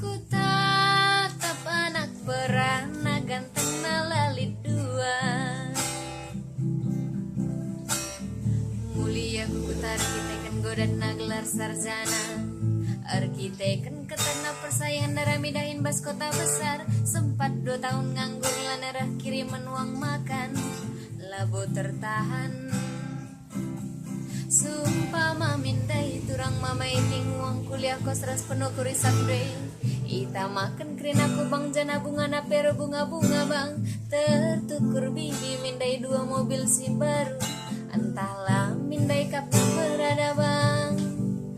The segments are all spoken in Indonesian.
Ku tatap anak perana ganteng nalalit dua. Mulia ku tarikitekan godan gelar sarjana. Arkiteken ketana persaingan darah midahin bas kota besar. Sempat 2 tahun nganggur lanarah kiriman uang makan. Labo tertahan. Sumpah mamindai turang mama iting uang kuliah kos ras penuh kurisak deh. Ita makan krin aku bang jana bunga na pero bunga-bunga bang. Tertukur bibi mindai 2 mobil si baru. Entahlah mindai kapan berada bang.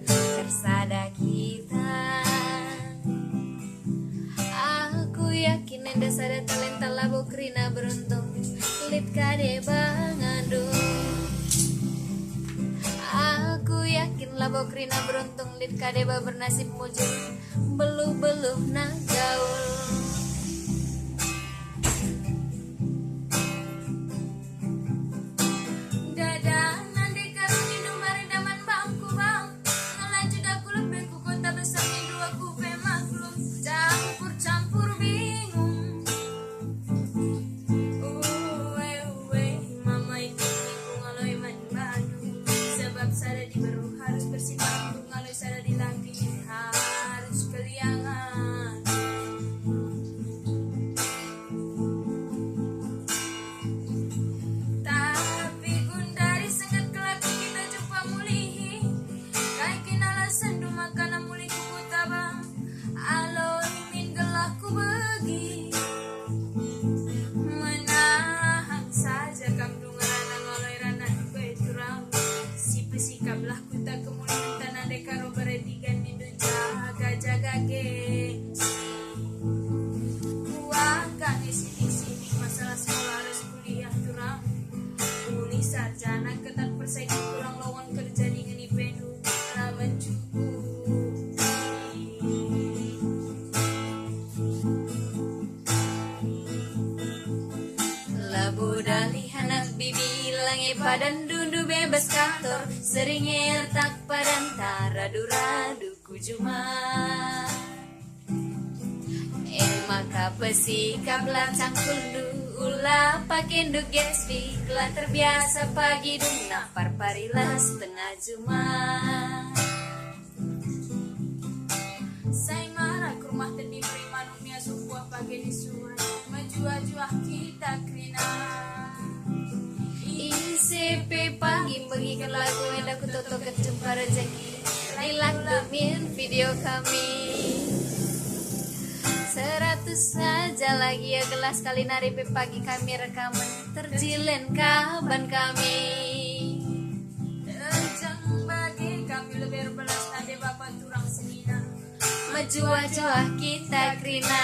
Kersada kita. Aku yakin enda sada talenta labo krina beruntung. Lit kade bang aduh. Aku yakin labo krina beruntung. Lit kade ba bernasib mujur. Beluh-beluh na gaul. Sarjana ketat persaingan kurang lawan kerja dengan ipendu telah mencukupi. Labu dalih anak bibi langi padan dundu bebas kantor. Seringnya tak padan taradu-radu kujuma. Maka pesikap lancang kundu ulah pakai nduk gespi. Telah terbiasa pagi dung napar parilah setengah juma. Saya marah ke rumah tadi beri manumnya sebuah pagi disuai. Menjuah-juah kita krina. ICP pagi bagikan lagu yang aku toto kecumpa rezeki. Lilak demin video kami. 100 saja lagi ya gelas kali nari pagi kami rekaman. Terjilen kaban kami. Terjang bagi kami lebih belas nade bapak turang senina. Menjuah-juah kita krina.